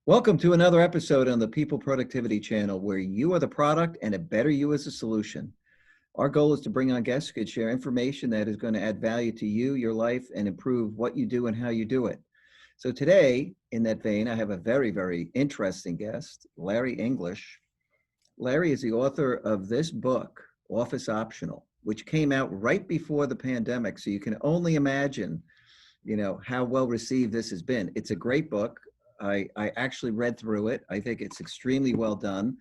Welcome to another episode on the People Productivity Channel, where you are the product and a better you is a solution. Our goal is to bring on guests who could share information that is going to add value to you, your life, and improve what you do and how you do it. So today, in that vein, I have a very, very interesting guest, Larry English. Larry is the author of this book, Office Optional, which came out right before the pandemic. So you can only imagine, how well received this has been. It's a great book. I actually read through it. I think it's extremely well done.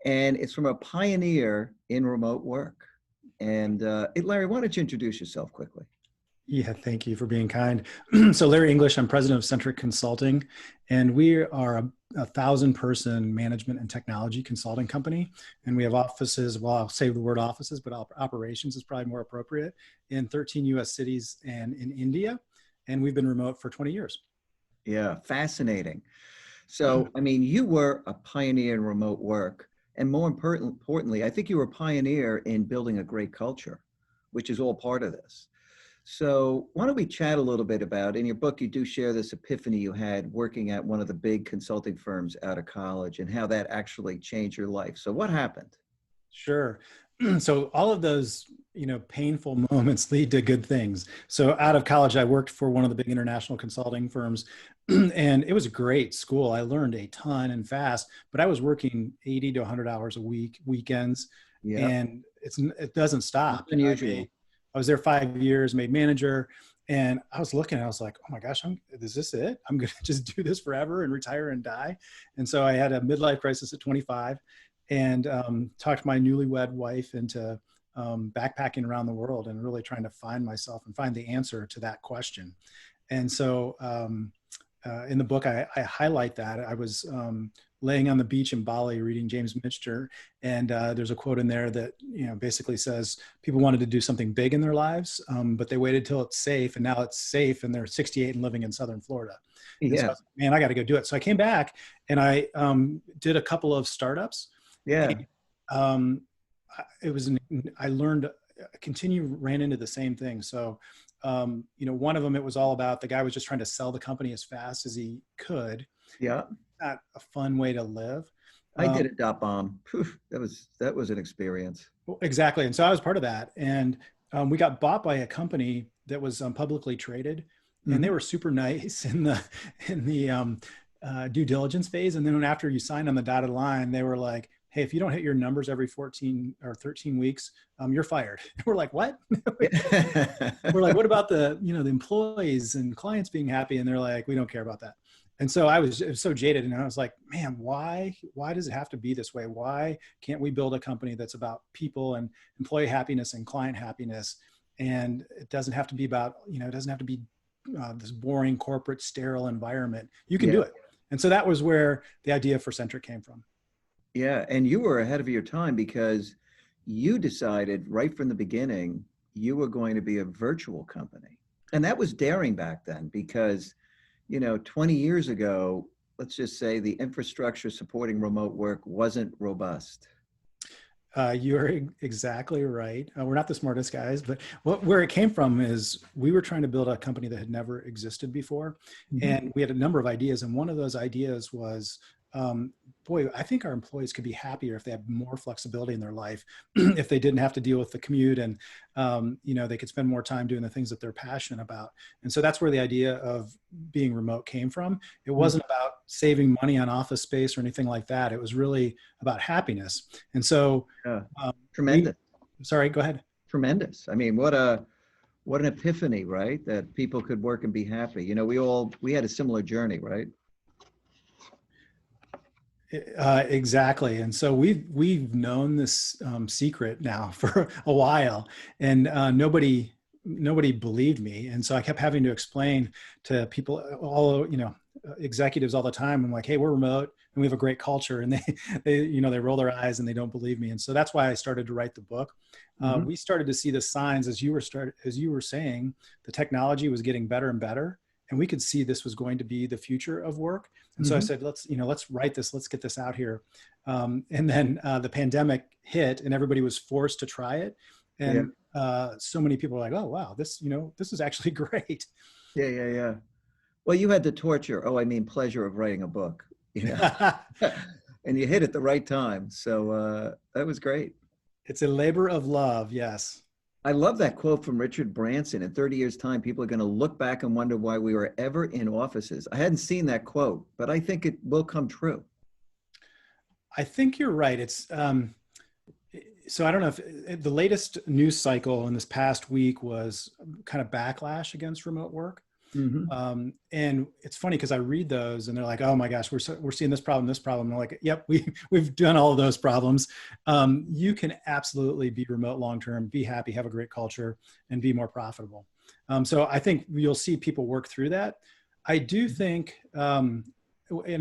And it's from a pioneer in remote work. And Larry, why don't you introduce yourself quickly? Yeah, thank you for being kind. So Larry English, I'm president of Centric Consulting, and we are a 1,000-person management and technology consulting company. And we have offices, well, I'll save the word offices, but operations is probably more appropriate, in 13 US cities and in India. And we've been remote for 20 years. Yeah, fascinating. So, you were a pioneer in remote work. And more importantly, I think you were a pioneer in building a great culture, which is all part of this. So why don't we chat a little bit about, in your book, you do share this epiphany you had working at one of the big consulting firms out of college and how that actually changed your life. So what happened? Sure. So all of those, painful moments lead to good things. So out of college, I worked for one of the big international consulting firms, and it was a great school. I learned a ton and fast, but I was working 80 to 100 hours a week, weekends, and it doesn't stop. Unusual. I was there 5 years, made manager, and I was looking, I was like, oh my gosh, is this it? I'm going to just do this forever and retire and die. And so I had a midlife crisis at 25 and talked my newlywed wife into backpacking around the world and really trying to find myself and find the answer to that question. And so in the book, I highlight that. I was laying on the beach in Bali reading James Michener, and there's a quote in there that basically says people wanted to do something big in their lives, but they waited till it's safe, and now it's safe, and they're 68 and living in Southern Florida. Yeah. So I was like, man, I got to go do it. So I came back and I did a couple of startups. Yeah. And, I learned, ran into the same thing. So, one of them, it was all about the guy was just trying to sell the company as fast as he could. Yeah. Not a fun way to live. I did a dot bomb. That was an experience. Exactly. And so I was part of that. And we got bought by a company that was publicly traded, and they were super nice in the due diligence phase. And then after you signed on the dotted line, they were like, hey, if you don't hit your numbers every 14 or 13 weeks, you're fired. We're like, what? We're like, what about the employees and clients being happy? And they're like, we don't care about that. And so it was so jaded. And I was like, man, why does it have to be this way? Why can't we build a company that's about people and employee happiness and client happiness? And it doesn't have to be about, it doesn't have to be this boring corporate sterile environment. You can do it. And so that was where the idea for Centric came from. Yeah, and you were ahead of your time because you decided right from the beginning you were going to be a virtual company. And that was daring back then because, 20 years ago, let's just say the infrastructure supporting remote work wasn't robust. You're exactly right. We're not the smartest guys, but where it came from is we were trying to build a company that had never existed before. And we had a number of ideas. And one of those ideas was, I think our employees could be happier if they had more flexibility in their life, if they didn't have to deal with the commute and, they could spend more time doing the things that they're passionate about. And so that's where the idea of being remote came from. It wasn't about saving money on office space or anything like that. It was really about happiness. And so, tremendous. Sorry, go ahead. Tremendous. What an epiphany, right? That people could work and be happy. We had a similar journey, right? Exactly. And so we've known this secret now for a while, and nobody believed me. And so I kept having to explain to people, executives all the time. I'm like, hey, we're remote and we have a great culture. And they roll their eyes and they don't believe me. And so that's why I started to write the book. We started to see the signs as you were saying, the technology was getting better and better. And we could see this was going to be the future of work. And so I said, let's write this, let's get this out here. And then the pandemic hit and everybody was forced to try it. And so many people were like, oh, wow, this is actually great. Yeah. Well, you had the pleasure of writing a book. you know, and you hit at the right time. So that was great. It's a labor of love. Yes. I love that quote from Richard Branson. In 30 years' time, people are going to look back and wonder why we were ever in offices. I hadn't seen that quote, but I think it will come true. I think you're right. So I don't know if the latest news cycle in this past week was kind of backlash against remote work. Mm-hmm. And it's funny because I read those and they're like, oh my gosh, we're seeing this problem. And I'm like, yep, we've done all of those problems. You can absolutely be remote long-term, be happy, have a great culture, and be more profitable. So I think you'll see people work through that. I do think, and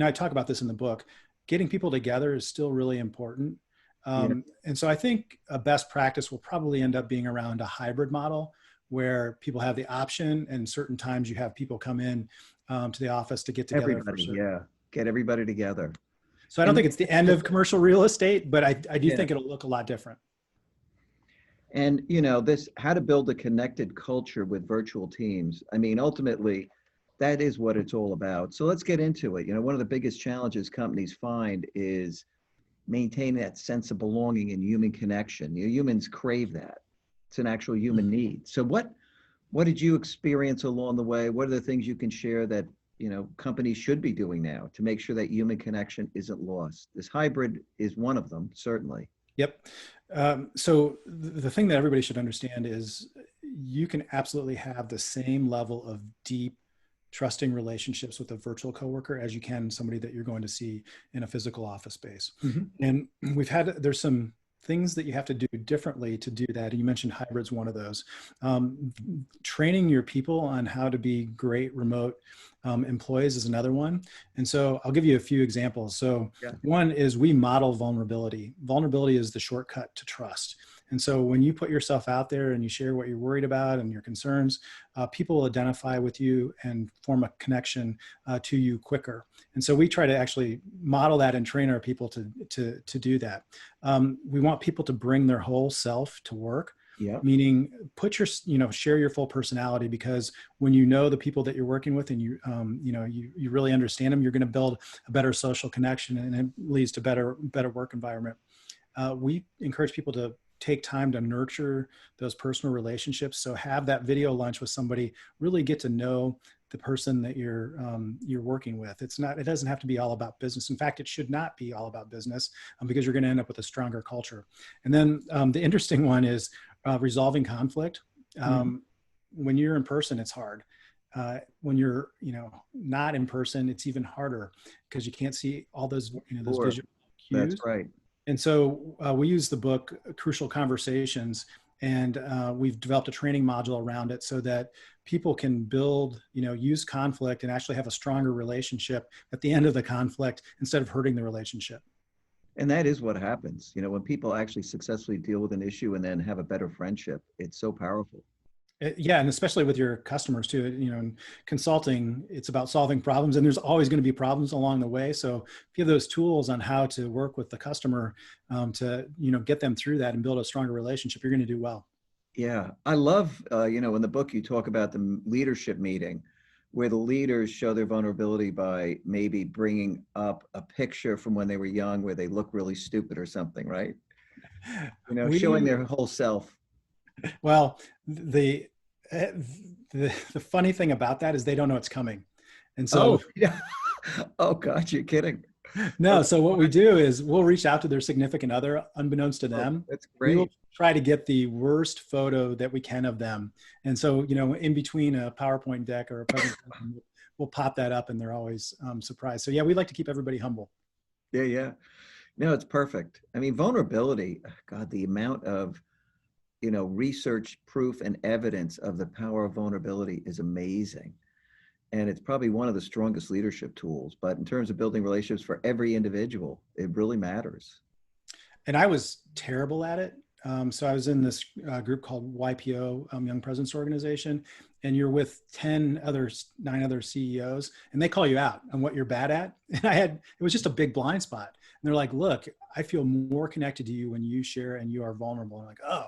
I talk about this in the book, getting people together is still really important. And so I think a best practice will probably end up being around a hybrid model where people have the option, and certain times you have people come in to the office to get together. Get everybody together. So I don't think it's the end of commercial real estate, but I do think it'll look a lot different. And, you know, this, how to build a connected culture with virtual teams. I mean, ultimately, that is what it's all about. So let's get into it. You know, one of the biggest challenges companies find is maintaining that sense of belonging and human connection. You know, humans crave that. It's an actual human need. So what did you experience along the way? What are the things you can share that, you know, companies should be doing now to make sure that human connection isn't lost? This hybrid is one of them, certainly. Yep. So the thing that everybody should understand is you can absolutely have the same level of deep, trusting relationships with a virtual coworker as you can somebody that you're going to see in a physical office space. Mm-hmm. And there's some things that you have to do differently to do that. And you mentioned hybrid's one of those. Training your people on how to be great remote employees is another one. And so I'll give you a few examples. So one is we model vulnerability. Vulnerability is the shortcut to trust. And so when you put yourself out there and you share what you're worried about and your concerns, people will identify with you and form a connection to you quicker. And so we try to actually model that and train our people to do that. We want people to bring their whole self to work. Yeah. Meaning share your full personality, because when you know the people that you're working with and you really understand them, you're going to build a better social connection, and it leads to better work environment. We encourage people to take time to nurture those personal relationships. So have that video lunch with somebody, really get to know the person that you're working with. It doesn't have to be all about business. In fact, it should not be all about business, because you're going to end up with a stronger culture. And then the interesting one is resolving conflict. When you're in person, it's hard. When you're not in person, it's even harder because you can't see all those those visual cues. That's right. And so we use the book Crucial Conversations, and we've developed a training module around it so that people can build, use conflict and actually have a stronger relationship at the end of the conflict instead of hurting the relationship. And that is what happens. When people actually successfully deal with an issue and then have a better friendship, it's so powerful. Yeah, and especially with your customers too. In consulting, it's about solving problems, and there's always going to be problems along the way. So if you have those tools on how to work with the customer to get them through that and build a stronger relationship, you're going to do well. Yeah, I love in the book you talk about the leadership meeting, where the leaders show their vulnerability by maybe bringing up a picture from when they were young where they look really stupid or something, right? Showing their whole self. Well, the funny thing about that is they don't know it's coming. And so, oh God, you're kidding. No. So what we do is we'll reach out to their significant other, unbeknownst to them. That's great. We will try to get the worst photo that we can of them. And so, in between a PowerPoint deck or a presentation, we'll pop that up, and they're always surprised. So yeah, we like to keep everybody humble. Yeah. No, it's perfect. I mean, vulnerability, God, the amount of research, proof, and evidence of the power of vulnerability is amazing. And it's probably one of the strongest leadership tools. But in terms of building relationships for every individual, it really matters. And I was terrible at it. So I was in this group called YPO, Young Presidents Organization, and you're with 9 other CEOs, and they call you out on what you're bad at. And it was just a big blind spot. And they're like, look, I feel more connected to you when you share and you are vulnerable. And I'm like, oh,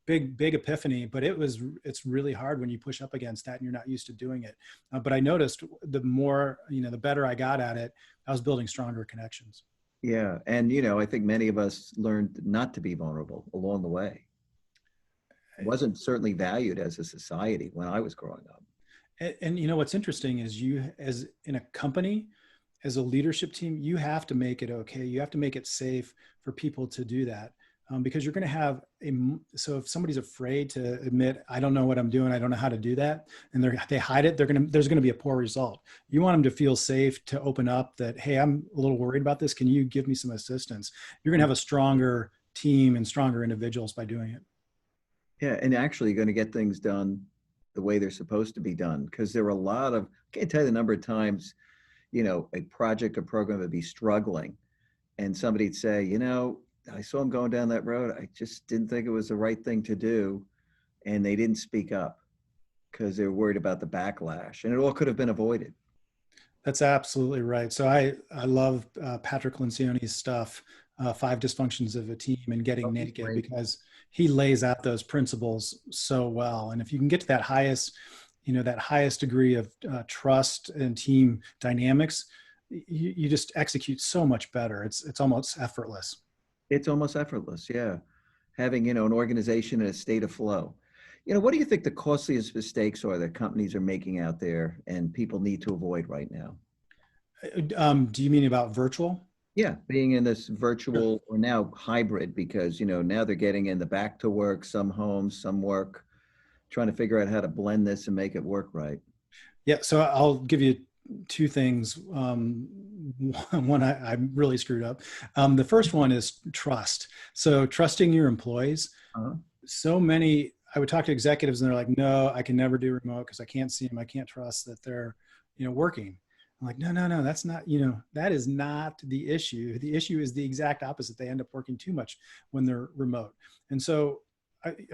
big epiphany, but it's really hard when you push up against that and you're not used to doing it. But I noticed the more, the better I got at it, I was building stronger connections. Yeah. And, I think many of us learned not to be vulnerable along the way. It wasn't certainly valued as a society when I was growing up. And what's interesting is you, as in a company, as a leadership team, you have to make it okay. You have to make it safe for people to do that. Because you're going to have so if somebody's afraid to admit, I don't know what I'm doing, I don't know how to do that, and they hide it, there's going to be a poor result. You want them to feel safe to open up that, hey, I'm a little worried about this. Can you give me some assistance? You're going to have a stronger team and stronger individuals by doing it. Yeah. And actually you're going to get things done the way they're supposed to be done. Because there were a lot of, I can't tell you the number of times, a project or program would be struggling and somebody'd say, I saw them going down that road. I just didn't think it was the right thing to do. And they didn't speak up because they were worried about the backlash, and it all could have been avoided. That's absolutely right. So I love Patrick Lencioni's stuff, Five Dysfunctions of a Team and Getting Naked, because he lays out those principles so well. And if you can get to that highest degree of trust and team dynamics, you just execute so much better. It's almost effortless. It's almost effortless. Yeah. Having, an organization in a state of flow. What do you think the costliest mistakes are that companies are making out there and people need to avoid right now? Do you mean about virtual? Yeah. Being in this virtual or now hybrid, because, now they're getting in the back to work, some home, some work, trying to figure out how to blend this and make it work right. Yeah. So I'll give you two things. One I really screwed up. The first one is trust. So trusting your employees. Uh-huh. So many, I would talk to executives and they're like, no, I can never do remote because I can't see them. I can't trust that they're, working. I'm like, no, that's not, that is not the issue. The issue is the exact opposite. They end up working too much when they're remote. And so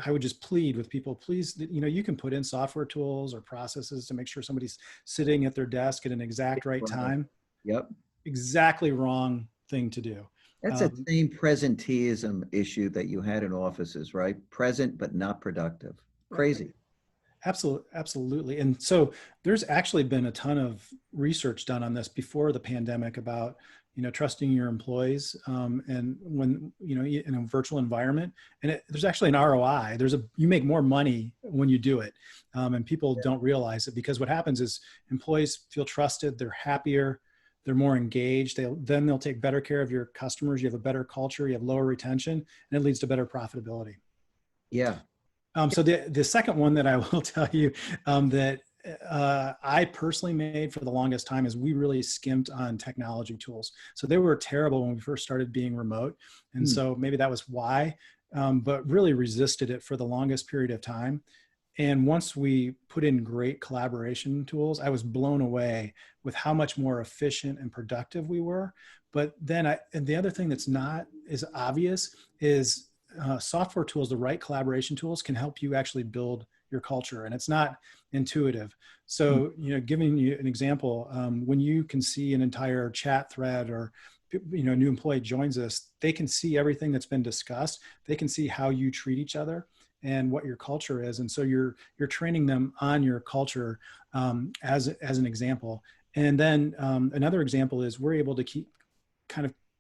I would just plead with people, please, you can put in software tools or processes to make sure somebody's sitting at their desk at an exact right time. Yep. Exactly wrong thing to do. That's the same presenteeism issue that you had in offices, right? Present, but not productive. Crazy. Absolutely. And so there's actually been a ton of research done on this before the pandemic about, trusting your employees and when, in a virtual environment. And there's actually an ROI. You make more money when you do it. And people don't realize it, because what happens is employees feel trusted, they're happier, they're more engaged. Then they'll take better care of your customers. You have a better culture, you have lower retention, and it leads to better profitability. Yeah. So the second one that I will tell you that I personally made for the longest time is we really skimped on technology tools. So they were terrible when we first started being remote. And so maybe that was why, but really resisted it for the longest period of time. And once we put in great collaboration tools, I was blown away with how much more efficient and productive we were. But then and the other thing that's not as obvious is software tools, the right collaboration tools can help you actually build your culture, and it's not intuitive. So, giving you an example, when you can see an entire chat thread or, a new employee joins us, they can see everything that's been discussed. They can see how you treat each other and what your culture is. And so you're training them on your culture as an example. And then another example is we're able to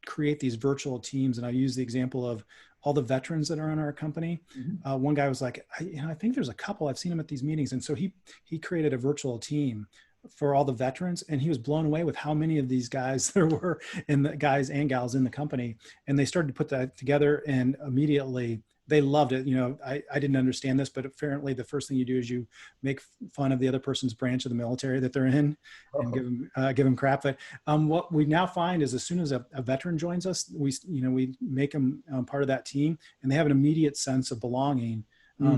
create these virtual teams. And I use the example of all the veterans that are in our company. Mm-hmm. One guy was like, I think there's a couple, I've seen him at these meetings. And so he created a virtual team for all the veterans. And he was blown away with how many of these guys there were, and the guys and gals in the company. And they started to put that together, and immediately they loved it. I didn't understand this, but apparently the first thing you do is you make fun of the other person's branch of the military that they're in, and give them crap. But what we now find is as soon as a veteran joins us, we make them part of that team, and they have an immediate sense of belonging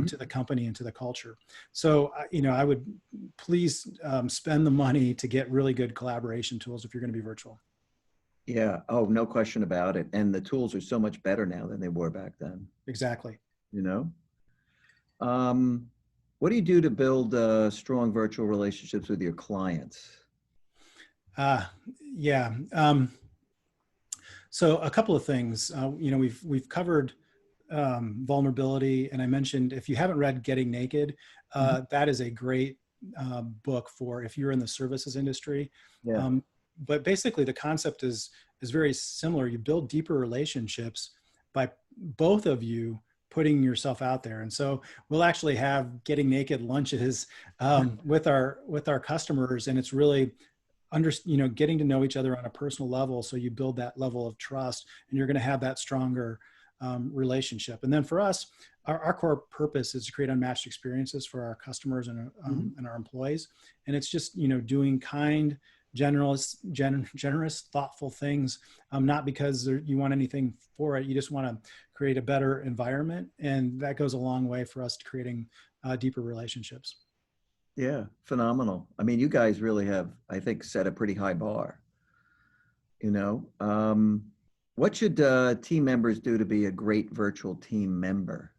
to the company and to the culture. So, I would please spend the money to get really good collaboration tools if you're going to be virtual. Yeah. Oh, no question about it. And the tools are so much better now than they were back then. Exactly. What do you do to build strong virtual relationships with your clients? So a couple of things. We've covered vulnerability. And I mentioned, if you haven't read Getting Naked, Mhm. that is a great book for if you're in the services industry. Yeah. But basically the concept is very similar. You build deeper relationships by both of you putting yourself out there. And so we'll actually have Getting Naked lunches with our customers, and it's really getting to know each other on a personal level. So you build that level of trust, and you're going to have that stronger relationship. And then for us, our core purpose is to create unmatched experiences for our customers Mhm. and our employees. And it's just, doing kind, generous, thoughtful things, not because you want anything for it. You just want to create a better environment. And that goes a long way for us to creating deeper relationships. Yeah, phenomenal. I mean, you guys really have, I think, set a pretty high bar, you know. What should team members do to be a great virtual team member?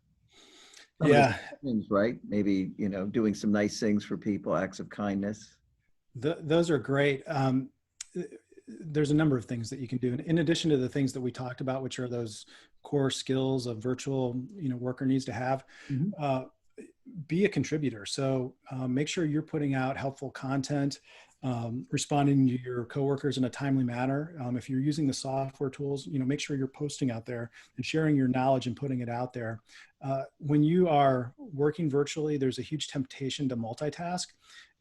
Some of the Yeah, things, right? Maybe, doing some nice things for people, acts of kindness. those are great. There's a number of things that you can do. In addition to the things that we talked about, which are those core skills a virtual, worker needs to have, Mhm. uh, be a contributor. So make sure you're putting out helpful content, responding to your coworkers in a timely manner. If you're using the software tools, make sure you're posting out there and sharing your knowledge and putting it out there. When you are working virtually, there's a huge temptation to multitask.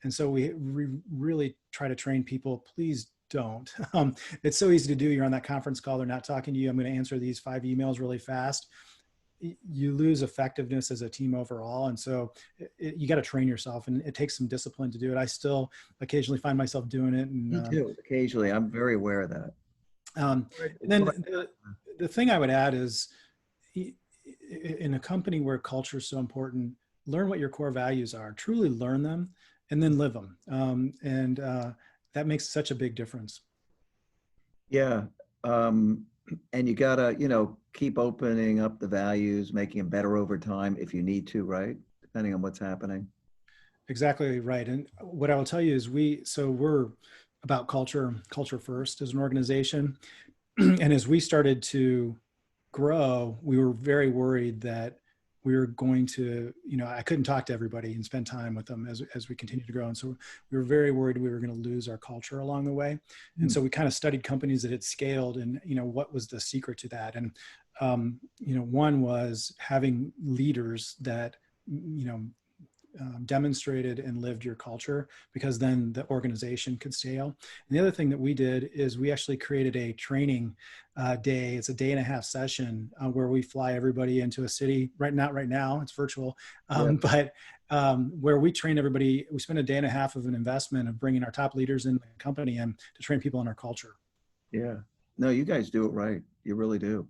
And so we really try to train people, please don't. It's so easy to do. You're on that conference call, they're not talking to you. I'm going to answer these 5 emails really fast. You lose effectiveness as a team overall. And so you got to train yourself, and it takes some discipline to do it. I still occasionally find myself doing it. And, Me too. Occasionally, I'm very aware of that. and It's then hard. the thing I would add is in a company where culture is so important, learn what your core values are, truly learn them, and then live them. And that makes such a big difference. Yeah. And you gotta, keep opening up the values, making them better over time if you need to, right? Depending on what's happening. Exactly right. And what I will tell you is we're about culture first as an organization. And as we started to grow, we were very worried that we were going to, I couldn't talk to everybody and spend time with them as we continued to grow. And so we were very worried we were going to lose our culture along the way. And Hmm. so we kind of studied companies that had scaled, and, what was the secret to that? And, one was having leaders that, demonstrated and lived your culture, because then the organization could scale. And the other thing that we did is we actually created a training day. It's a day and a half session where we fly everybody into a city. Right now, it's virtual, Yeah. but where we train everybody. We spend a day and a half of an investment of bringing our top leaders in the company and to train people in our culture. Yeah. No, you guys do it right. You really do.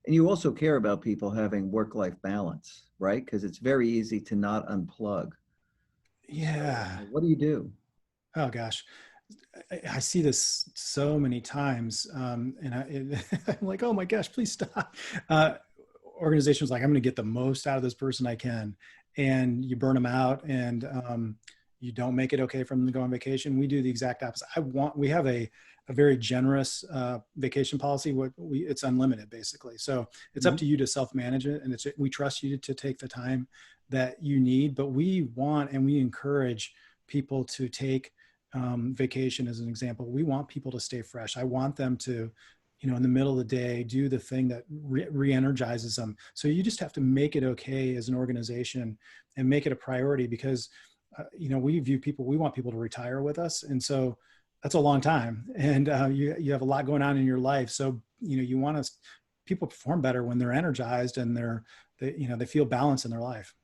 And you also care about people having work-life balance, right? Because it's very easy to not unplug. So, Yeah. what do you do? Oh gosh. I see this so many times, and I'm like, oh my gosh, please stop. Uh, Organizations like, I'm going to get the most out of this person I can, and you burn them out, and you don't make it okay for them to go on vacation. We do the exact opposite. We have a very generous vacation policy. It's unlimited basically. So it's up Mhm. to you to self-manage it, and we trust you to take the time that you need. But we want and we encourage people to take vacation as an example. We want people to stay fresh. I want them to, in the middle of the day, do the thing that re-energizes them. So you just have to make it okay as an organization and make it a priority, because, we want people to retire with us. And so that's a long time. And you have a lot going on in your life. So, you want to, people perform better when they're energized and they feel balance in their life.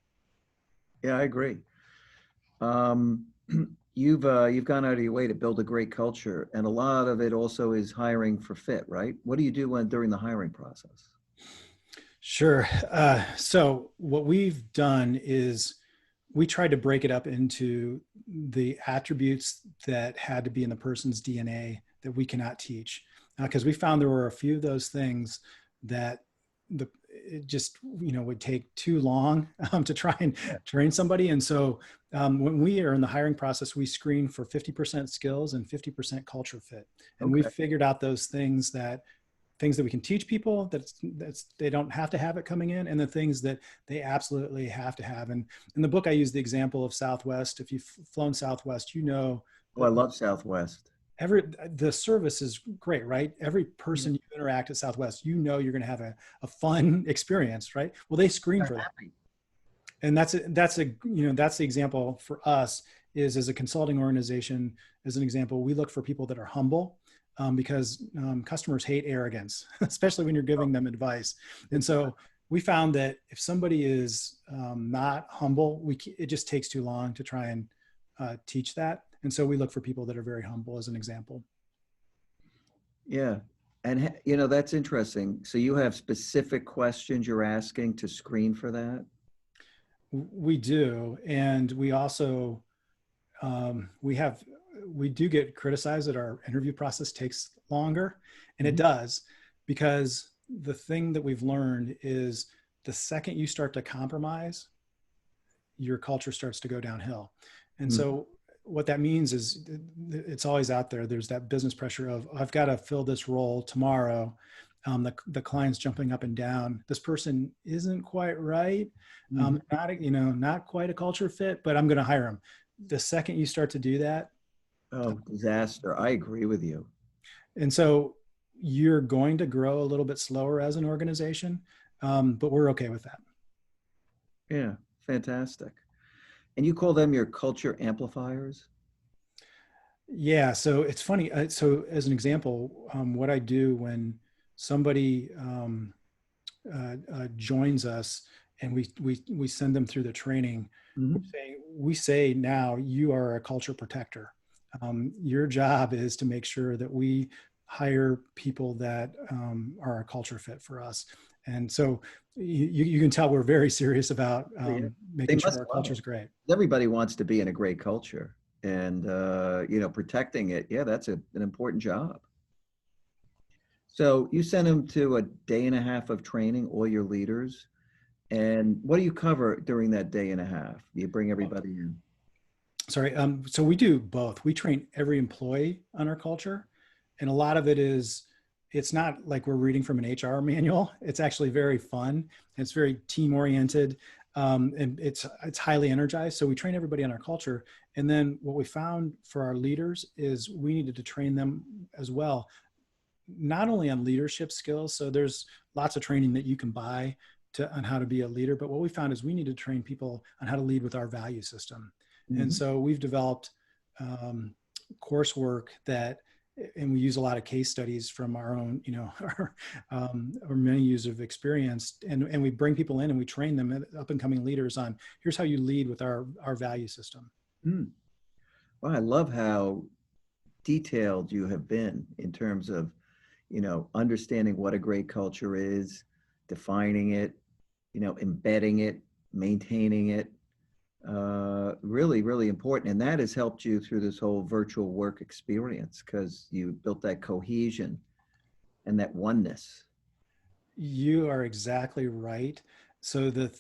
Yeah, I agree. Um, you've gone out of your way to build a great culture, and a lot of it also is hiring for fit, right? What do you do during the hiring process? Sure. So what we've done is we tried to break it up into the attributes that had to be in the person's DNA that we cannot teach, because we found there were a few of those things that it just would take too long to try and train somebody. And so when we are in the hiring process, we screen for 50% skills and 50% culture fit, and we Okay. figured out those things that things that we can teach people that's they don't have to have it coming in, and the things that they absolutely have to have. And in the book, I use the example of Southwest. If you've flown Southwest, you know Oh, I that love Southwest. the service is great, right? Every person you interact at Southwest, you know you're going to have a fun experience, right? Well, they screen for that. And that's the example for us is, as a consulting organization, as an example, we look for people that are humble, because customers hate arrogance, especially when you're giving them advice. And so we found that if somebody is not humble, it just takes too long to try and teach that. And so we look for people that are very humble, as an example. Yeah. And, that's interesting. So you have specific questions you're asking to screen for that? We do. And we also, we do get criticized that our interview process takes longer, and it does, because the thing that we've learned is the second you start to compromise, your culture starts to go downhill. And so what that means is, it's always out there. There's that business pressure of, I've got to fill this role tomorrow. The client's jumping up and down. This person isn't quite right. Not quite a culture fit, but I'm going to hire him. The second you start to do that, Oh, disaster. I agree with you. and so you're going to grow a little bit slower as an organization, but we're okay with that. Yeah, fantastic. And you call them your culture amplifiers? Yeah, so it's funny. So as an example, what I do when somebody joins us and we send them through the training, we say, now you are a culture protector. Your job is to make sure that we hire people that are a culture fit for us. And so you can tell we're very serious about making sure our culture is great. Everybody wants to be in a great culture, and protecting it. Yeah, that's an important job. So you send them to a day and a half of training, all your leaders. And what do you cover during that day and a half? Do you bring everybody in? Sorry. So we do both. We train every employee on our culture. And a lot of it is, it's not like we're reading from an HR manual. It's actually very fun. It's very team oriented. And it's highly energized. So we train everybody on our culture. And then what we found for our leaders is we needed to train them as well, not only on leadership skills. So there's lots of training that you can buy on how to be a leader. But what we found is we need to train people on how to lead with our value system. And so we've developed coursework and we use a lot of case studies from our own, our many years of experience. And we bring people in and we train them, up and coming leaders, on here's how you lead with our value system. Well, I love how detailed you have been in terms of, understanding what a great culture is, defining it, embedding it, maintaining it. Really, really important. And that has helped you through this whole virtual work experience, because you built that cohesion and that oneness. You are exactly right. So the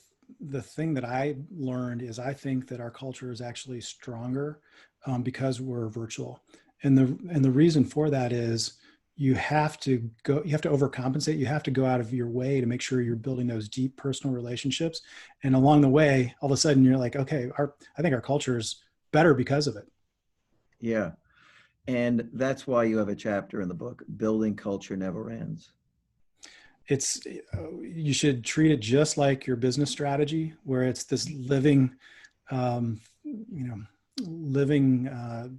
thing that I learned is, I think that our culture is actually stronger because we're virtual. And the reason for that is, you have to overcompensate. You have to go out of your way to make sure you're building those deep personal relationships. And along the way, all of a sudden you're like, okay, I think our culture is better because of it. Yeah. And that's why you have a chapter in the book, Building Culture Never Ends. You should treat it just like your business strategy, where it's this living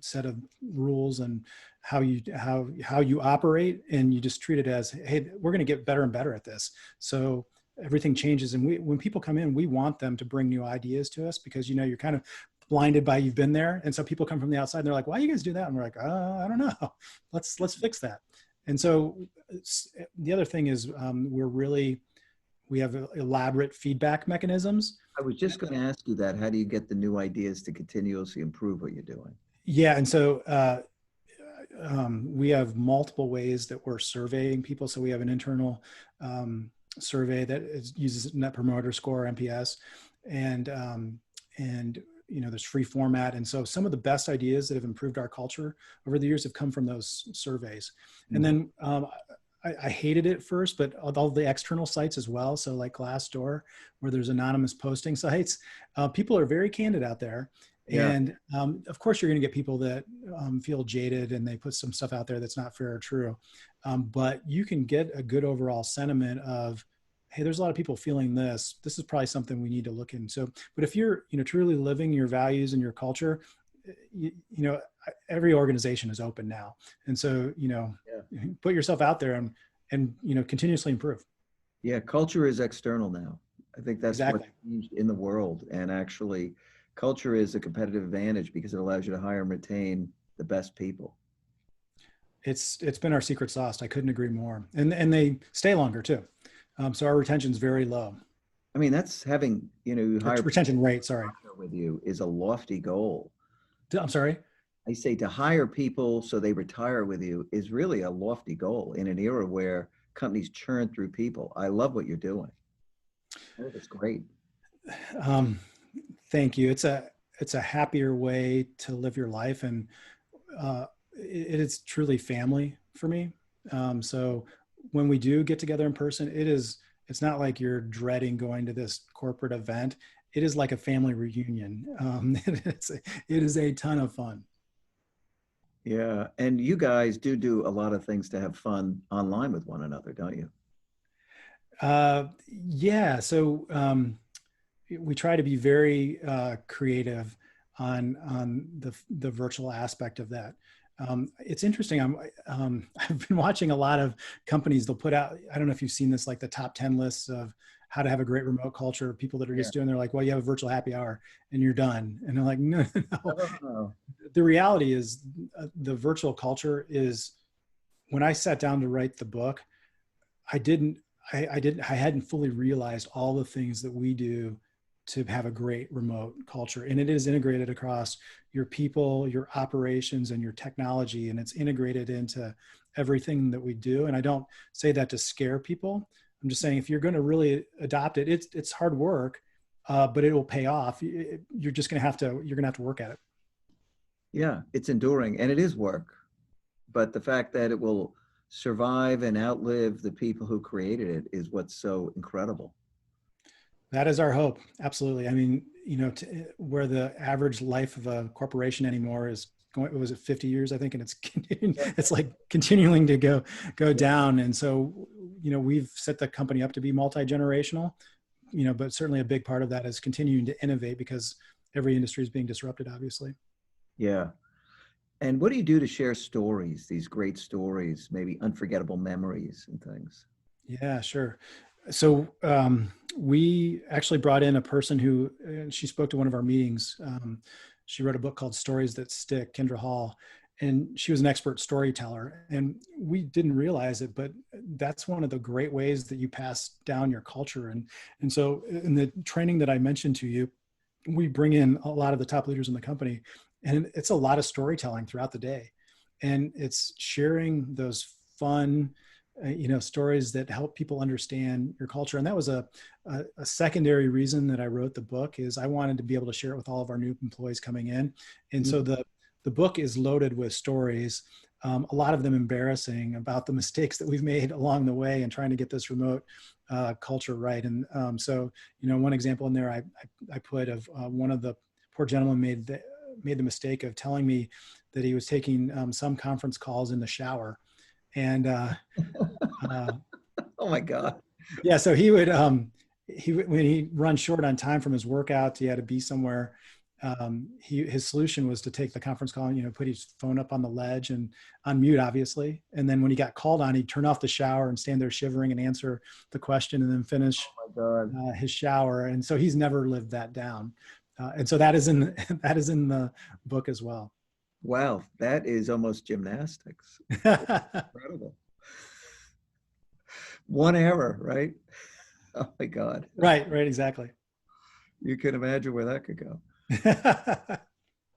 set of rules and how you operate, and you just treat it as, hey, we're going to get better and better at this. So everything changes. And when people come in, we want them to bring new ideas to us, because you're kind of blinded by, you've been there. And so people come from the outside and they're like, why do you guys do that? And we're like, I don't know. Let's fix that. And so the other thing is, we have elaborate feedback mechanisms. I was just going to ask you that. How do you get the new ideas to continuously improve what you're doing? Yeah. And so we have multiple ways that we're surveying people. So we have an internal survey that uses Net Promoter Score, NPS, and there's free format. And so some of the best ideas that have improved our culture over the years have come from those surveys. And then I hated it first, but all the external sites as well. So like Glassdoor, where there's anonymous posting sites, people are very candid out there. Yeah. And of course, you're going to get people that feel jaded and they put some stuff out there that's not fair or true. But you can get a good overall sentiment of, hey, there's a lot of people feeling this. This is probably something we need to look into. But if you're, truly living your values and your culture, every organization is open now. And so, put yourself out there and continuously improve. Yeah. Culture is external now. I think that's Exactly. what's changed in the world. And actually, culture is a competitive advantage because it allows you to hire and retain the best people. It's been our secret sauce. I couldn't agree more. And they stay longer too. So our retention is very low. I mean, that's having, you hire Retention rate, sorry. with you is a lofty goal. I'm sorry. I say to hire people so they retire with you is really a lofty goal in an era where companies churn through people. I love what you're doing. I think it's great. Thank you. It's a happier way to live your life, and it is truly family for me. So when we do get together in person, it's not like you're dreading going to this corporate event. It is like a family reunion. It is a ton of fun. Yeah. And you guys do a lot of things to have fun online with one another, don't you? Yeah. So we try to be very creative on the virtual aspect of that. It's interesting. I've been watching a lot of companies. They'll put out, I don't know if you've seen this, like the top 10 lists of how to have a great remote culture. People that are just doing, they're like, well, you have a virtual happy hour and you're done. And they're like, no. Oh. The reality is the virtual culture is, when I sat down to write the book, I hadn't fully realized all the things that we do to have a great remote culture. And it is integrated across your people, your operations, and your technology. And it's integrated into everything that we do. And I don't say that to scare people. I'm just saying, if you're going to really adopt it, it's hard work, but it will pay off. You're going to have to work at it. Yeah, it's enduring and it is work. But the fact that it will survive and outlive the people who created it is what's so incredible. That is our hope. Absolutely. I mean, where the average life of a corporation anymore is going, was it 50 years, I think, and it's like continuing to go down. And so, we've set the company up to be multi-generational, but certainly a big part of that is continuing to innovate because every industry is being disrupted, obviously. Yeah. And what do you do to share stories, these great stories, maybe unforgettable memories and things? Yeah, sure. So we actually brought in a person who, she spoke to one of our meetings. She wrote a book called Stories That Stick, Kendra Hall, and she was an expert storyteller. And we didn't realize it, but that's one of the great ways that you pass down your culture. And so in the training that I mentioned to you, we bring in a lot of the top leaders in the company, and it's a lot of storytelling throughout the day. And it's sharing those fun, stories that help people understand your culture. And that was a secondary reason that I wrote the book, is I wanted to be able to share it with all of our new employees coming in. And so the book is loaded with stories, a lot of them embarrassing, about the mistakes that we've made along the way and trying to get this remote culture right. And so, one example in there I put of one of the poor gentlemen made the mistake of telling me that he was taking some conference calls in the shower. And oh my God. Yeah, so he would when he run short on time from his workout, he had to be somewhere. His solution was to take the conference call and put his phone up on the ledge and on mute, obviously. And then when he got called on, he'd turn off the shower and stand there shivering and answer the question and then finish his shower. And so he's never lived that down. And so that is in the book as well. Wow, that is almost gymnastics. Incredible. One error, right? Oh my God. Right, exactly. You can imagine where that could go.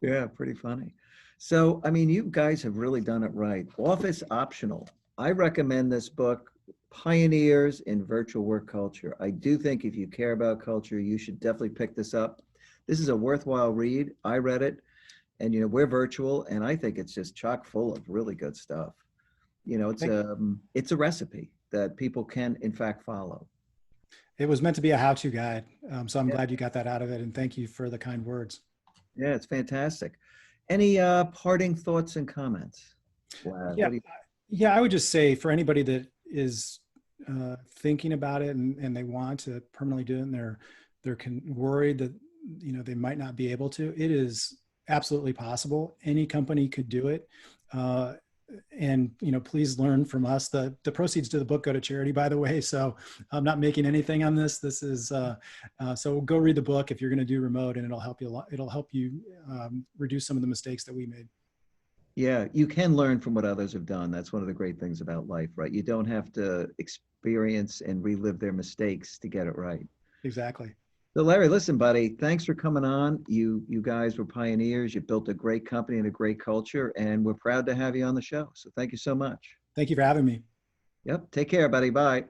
Yeah, pretty funny. So, I mean, you guys have really done it right. Office Optional. I recommend this book, Pioneers in Virtual Work Culture. I do think if you care about culture, you should definitely pick this up. This is a worthwhile read. I read it, and we're virtual, and I think it's just chock full of really good stuff. You know, it's a recipe that people can in fact follow. It was meant to be a how-to guide. So I'm Yeah, glad you got that out of it. And thank you for the kind words. yeah, it's fantastic. Any parting thoughts and comments? Wow, Yeah. what do you? Yeah. I would just say for anybody that is thinking about it and they want to permanently do it and they're worried that, you know, they might not be able to, it is absolutely possible. Any company could do it. And, you know, please learn from us. The proceeds to the book go to charity, by the way. So I'm not making anything on this. This is, so go read the book if you're going to do remote, and it'll help you a lot. It'll help you reduce some of the mistakes that we made. Yeah, you can learn from what others have done. That's one of the great things about life, right? You don't have to experience and relive their mistakes to get it right. Exactly. So Larry, listen, buddy, thanks for coming on. You guys were pioneers. You built a great company and a great culture, and we're proud to have you on the show. So thank you so much. Thank you for having me. Yep. Take care, buddy. Bye.